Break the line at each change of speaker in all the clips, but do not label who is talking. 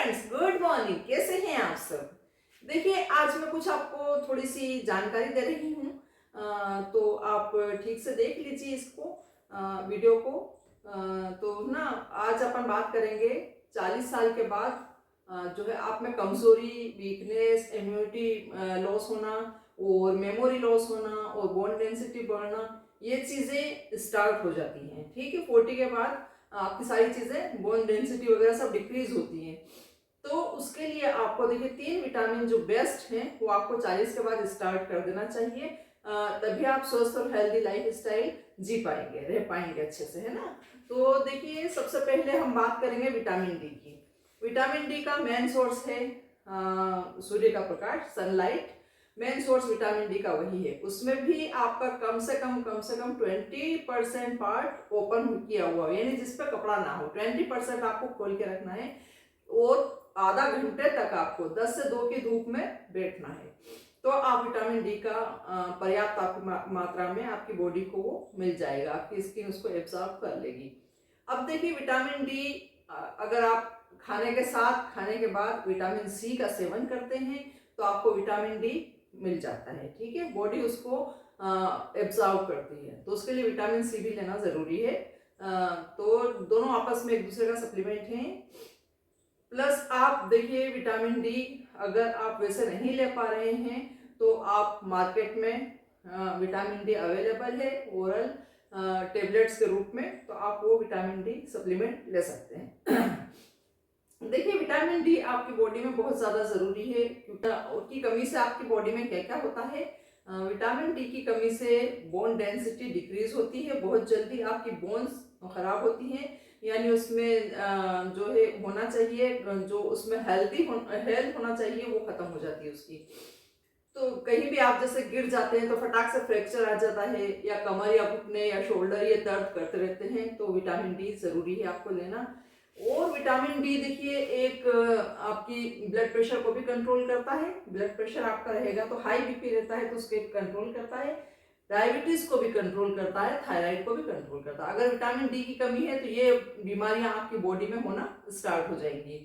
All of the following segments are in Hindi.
Friends, good morning. कैसे हैं आप सब? देखिए, आज मैं कुछ आपको थोड़ी सी जानकारी दे रही हूँ, तो आप ठीक से देख लीजिए इसको, वीडियो को। तो ना, आज अपन बात करेंगे 40 साल के बाद जो है आप में कमजोरी, वीकनेस, इम्यूनिटी लॉस होना और मेमोरी लॉस होना और बोन डेंसिटी बढ़ना, ये चीज़ें स्टार्ट हो जाती हैं। ठीक है, 40 के बाद आपकी सारी चीज़ें, बोन डेंसिटी वगैरह सब डिक्रीज होती हैं। तो उसके लिए आपको देखिए 3 विटामिन जो बेस्ट हैं वो आपको 40 के बाद स्टार्ट कर देना चाहिए। तभी आप स्वस्थ और हेल्दी लाइफ स्टाइल जी पाएंगे, रह पाएंगे अच्छे से, है ना। तो देखिए, सबसे पहले हम बात करेंगे विटामिन डी की। विटामिन डी का मेन सोर्स है सूर्य का प्रकाश, sunlight. Main source vitamin D का वही है। उसमें भी आपका कम से कम 20% पार्ट ओपन किया हुआ है, यानी जिस पे कपड़ा ना हो। 20% आपको खोल के रखना है और आधा घंटे तक आपको 10 से 2 की धूप में बैठना है। तो आप विटामिन डी का पर्याप्त आपकी मात्रा में आपकी बॉडी को वो मिल जाएगा, आपकी स्किन उसको एब्जॉर्ब कर लेगी। अब देखिए, विटामिन डी अगर आप खाने के साथ, खाने के बाद विटामिन सी का सेवन करते हैं तो आपको विटामिन डी मिल जाता है। ठीक है, बॉडी उसको एब्जॉर्ब करती है, तो उसके लिए विटामिन सी भी लेना जरूरी है। तो दोनों आपस में एक दूसरे का सप्लीमेंट हैं। प्लस आप देखिए, विटामिन डी अगर आप वैसे नहीं ले पा रहे हैं तो आप मार्केट में विटामिन डी अवेलेबल है ओरल टेबलेट्स के रूप में, तो आप वो विटामिन डी सप्लीमेंट ले सकते हैं। देखिए, विटामिन डी आपकी बॉडी में बहुत ज़्यादा ज़रूरी है, क्योंकि उसकी कमी से आपकी बॉडी में क्या क्या होता है। विटामिन डी की कमी से बोन डेंसिटी डिक्रीज होती है, बहुत जल्दी आपकी बोन्स खराब होती हैं, यानी उसमें जो है होना चाहिए, जो उसमें हेल्थ होना चाहिए वो खत्म हो जाती है उसकी। तो कहीं भी आप जैसे गिर जाते हैं तो फटाक से फ्रैक्चर आ जाता है, या कमर या घुटने या शोल्डर ये दर्द करते रहते हैं, तो विटामिन डी जरूरी है आपको लेना। और विटामिन डी देखिए, एक आपकी ब्लड प्रेशर को भी कंट्रोल करता है। ब्लड प्रेशर आपका रहेगा तो हाई बीपी रहता है तो उसके कंट्रोल करता है। डायबिटीज को भी कंट्रोल करता है, थायराइड को भी कंट्रोल करता है। अगर विटामिन डी की कमी है तो ये बीमारियां आपकी बॉडी में होना स्टार्ट हो जाएंगी।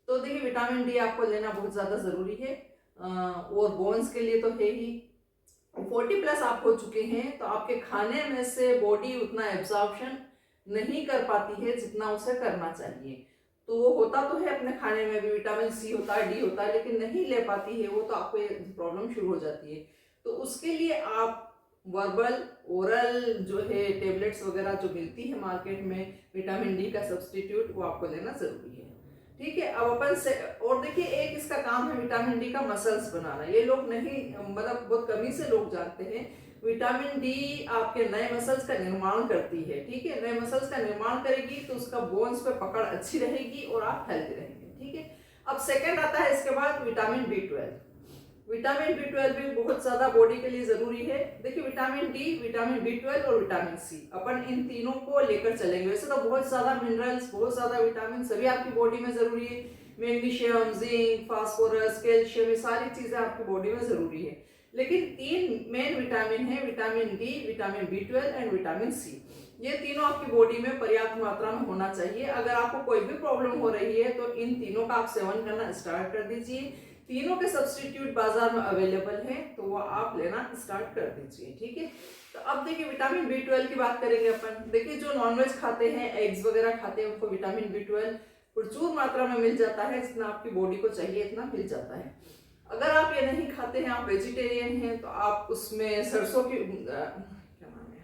तो देखिए, विटामिन डी आपको लेना बहुत ज्यादा जरूरी है। और बोन्स के लिए तो है ही। 40 प्लस आप हो चुके हैं तो आपके खाने में से बॉडी उतना एब्जॉर्प्शन नहीं कर पाती है जितना उसे करना चाहिए। तो वो होता तो है, अपने खाने में भी विटामिन सी होता है, डी होता है, लेकिन नहीं ले पाती है वो, तो आपको प्रॉब्लम शुरू हो जाती है। तो उसके लिए आप वर्बल ओरल जो है टेबलेट्स वगैरह जो मिलती है मार्केट में विटामिन डी का सब्सटीट्यूट, वो आपको लेना जरूरी है। ठीक है, अब अपन से और देखिए, एक इसका काम है विटामिन डी का मसल्स बनाना। ये लोग नहीं, मतलब बहुत कमी से लोग जानते हैं। विटामिन डी आपके नए मसल्स का निर्माण करती है। ठीक है, नए मसल्स का निर्माण करेगी तो उसका बोन्स पे पकड़ अच्छी रहेगी और आप हेल्दी रहेंगे। ठीक है, अब सेकंड आता है इसके बाद विटामिन B12। विटामिन B12 भी बहुत ज्यादा बॉडी के लिए जरूरी है। देखिए, विटामिन डी, विटामिन B12 और विटामिन सी, अपन इन तीनों को लेकर चलेंगे। वैसे तो बहुत ज्यादा मिनरल्स, बहुत ज्यादा विटामिन सभी आपकी बॉडी में जरूरी है। मैग्नीशियम, जिंक, फास्फोरस, कैल्शियम, ये सारी चीजें आपकी बॉडी में जरूरी है। लेकिन 3 मेन विटामिन है, vitamin D, vitamin B12 and vitamin C. ये तीनों आपकी बॉडी में पर्याप्त मात्रा में होना चाहिए। अगर आपको कोई भी प्रॉब्लम हो रही है तो इन तीनों का आप सेवन करना स्टार्ट कर दीजिए। तीनों के सब्सटीट्यूट बाजार में अवेलेबल हैं, तो वो आप लेना स्टार्ट कर दीजिए। ठीक है, तो अब देखिए, विटामिन B12 की बात करेंगे अपन। देखिए, जो नॉनवेज खाते हैं, एग्स वगैरह खाते हैं, उनको विटामिन B12 प्रचुर मात्रा में मिल जाता है। जितना आपकी बॉडी को चाहिए इतना मिल जाता है। अगर आप ये नहीं खाते हैं, आप वेजिटेरियन हैं, तो आप उसमें सरसों की क्या नाम है,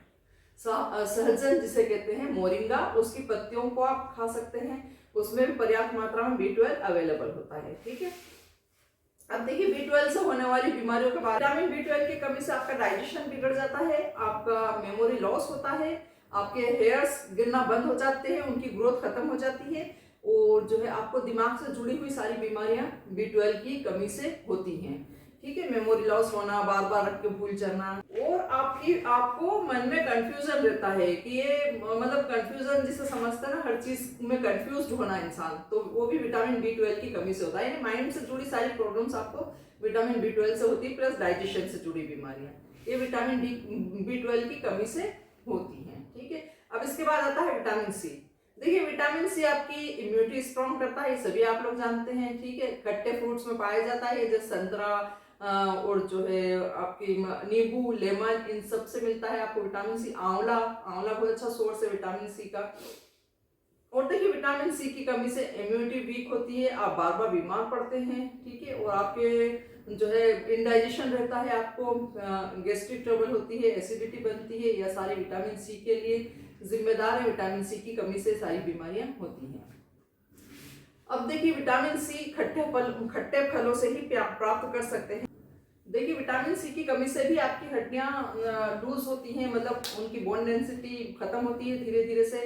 सहजन जिसे कहते हैं, मोरिंगा, उसकी पत्तियों को आप खा सकते हैं। उसमें भी पर्याप्त मात्रा में B12 अवेलेबल होता है। ठीक है, अब देखिए, B12 से होने वाली बीमारियों के बाद, विटामिन B12 की कमी से आपका डाइजेशन बिगड़ जाता है, आपका मेमोरी लॉस होता है, आपके हेयर्स गिरना बंद हो जाते हैं, उनकी ग्रोथ खत्म हो जाती है, और जो है आपको दिमाग से जुड़ी हुई सारी बीमारियां B12 की कमी से होती हैं। ठीक है, मेमोरी लॉस होना, बार बार रख के भूल जाना, और आपको मन में कंफ्यूजन रहता है कि ये, मतलब कंफ्यूजन जिसे समझते हैं ना, हर चीज में कंफ्यूज होना इंसान, तो वो भी विटामिन B12 की कमी से होता है। यानी माइंड से जुड़ी सारी प्रॉब्लम्स आपको विटामिन B12 से होती है, प्लस डाइजेशन से जुड़ी बीमारियां, ये विटामिन B12 की कमी से होती हैं। ठीक है, अब इसके बाद आता है विटामिन सी। देखिए विटामिन सी आपकी इम्यूनिटी स्ट्रॉन्ग करता है, ये सभी आप लोग जानते हैं, ठीक है। खट्टे फ्रूट्स में पाया जाता है, जैसे संतरा और जो है आपकी नींबू, लेमन, इन सब से मिलता है आपको विटामिन सी। आंवला, आंवला बहुत अच्छा सोर्स है विटामिन सी का। और देखिए विटामिन सी की कमी से इम्यूनिटी वीक होती है, आप बार बार बीमार पड़ते हैं, ठीक है। और आपके जो है इंडाइजेशन रहता है, आपको गैस्ट्रिक ट्रबल होती है, एसिडिटी बनती है, यह सारी विटामिन सी के लिए जिम्मेदार है। विटामिन सी की कमी से सारी बीमारियां होती हैं। अब देखिए विटामिन सी खट्टे फलों से ही प्राप्त कर सकते हैं। देखिए विटामिन सी की कमी से भी आपकी हड्डियां लूज होती हैं, मतलब उनकी बोन डेंसिटी खत्म होती है धीरे धीरे से।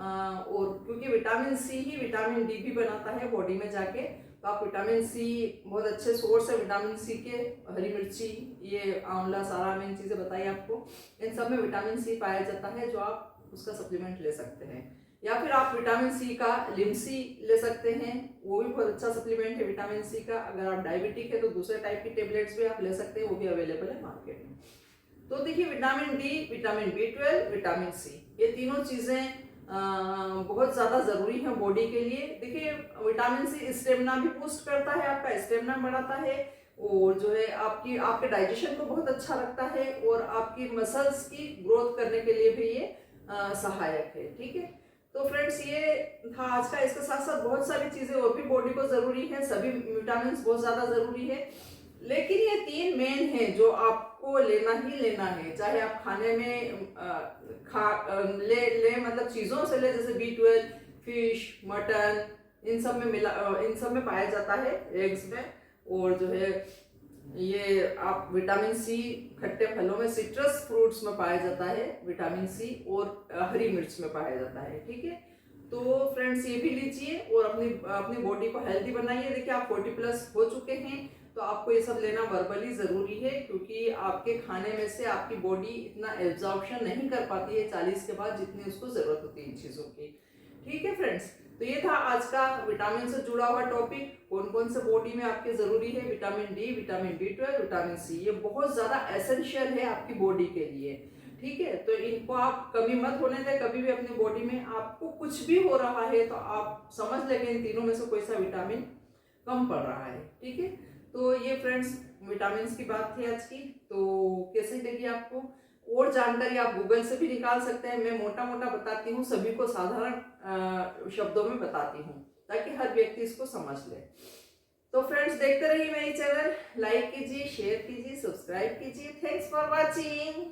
और क्योंकि विटामिन सी ही विटामिन डी भी बनाता है बॉडी में जाके, तो आप विटामिन सी बहुत अच्छे सोर्स है विटामिन सी के। हरी मिर्ची, ये आंवला, सारा मैंने चीज़ें बताई आपको, इन सब में विटामिन सी पाया जाता है, जो आप उसका सप्लीमेंट ले सकते हैं। या फिर आप विटामिन सी का लिमसी ले सकते हैं, वो भी बहुत अच्छा सप्लीमेंट है विटामिन सी का। अगर आप डायबिटिक है तो दूसरे टाइप की टेबलेट्स भी आप ले सकते हैं, वो भी अवेलेबल है मार्केट में। तो देखिए vitamin D, vitamin B12, vitamin C, ये तीनों चीज़ें बहुत ज़्यादा ज़रूरी है बॉडी के लिए। देखिए विटामिन सी स्टेमिना भी बूस्ट करता है, आपका स्टेमिना बढ़ाता है, और जो है आपके डाइजेशन को बहुत अच्छा रखता है, और आपकी मसल्स की ग्रोथ करने के लिए भी ये सहायक है, ठीक है। तो फ्रेंड्स ये था आज का। इसके साथ साथ बहुत सारी चीज़ें और भी बॉडी को ज़रूरी है, सभी विटामिन बहुत ज़्यादा ज़रूरी है, लेकिन ये तीन मेन है जो आपको लेना ही लेना है, चाहे आप खाने में ले मतलब चीज़ों से ले, जैसे B12, फिश, मटन, इन सब में पाया जाता है, एग्स में। और जो है ये आप विटामिन सी खट्टे फलों में, सिट्रस फ्रूट्स में पाया जाता है विटामिन सी, और हरी मिर्च में पाया जाता है, ठीक है। तो फ्रेंड्स ये भी लीजिए और अपनी बॉडी को हेल्दी बनाइए। देखिए आप 40+ हो चुके हैं, तो आपको ये सब लेना वर्बली ज़रूरी है, क्योंकि आपके खाने में से आपकी बॉडी इतना एब्जॉर्प्शन नहीं कर पाती है 40 के बाद, जितनी उसको ज़रूरत होती है इन चीज़ों की, ठीक है फ्रेंड्स। तो ये था आज का विटामिन से जुड़ा हुआ टॉपिक, कौन कौन से बॉडी में आपके ज़रूरी है। Vitamin D, vitamin B12, vitamin C, ये बहुत ज़्यादा एसेंशियल है आपकी बॉडी के लिए, ठीक है। तो इनको आप कमी मत होने दें कभी भी अपनी बॉडी में। आपको कुछ भी हो रहा है तो आप समझ लेंगे इन तीनों में से कोई सा विटामिन कम पड़ रहा है, ठीक है। तो ये फ्रेंड्स विटामिन की बात थी आज की। तो कैसे लगी आपको? और जानकारी आप गूगल से भी निकाल सकते हैं, मैं मोटा मोटा बताती हूँ, सभी को साधारण शब्दों में बताती हूँ, ताकि हर व्यक्ति इसको समझ ले। तो फ्रेंड्स देखते रहिए मेरी चैनल, लाइक कीजिए, शेयर कीजिए, सब्सक्राइब कीजिए। Thanks for watching.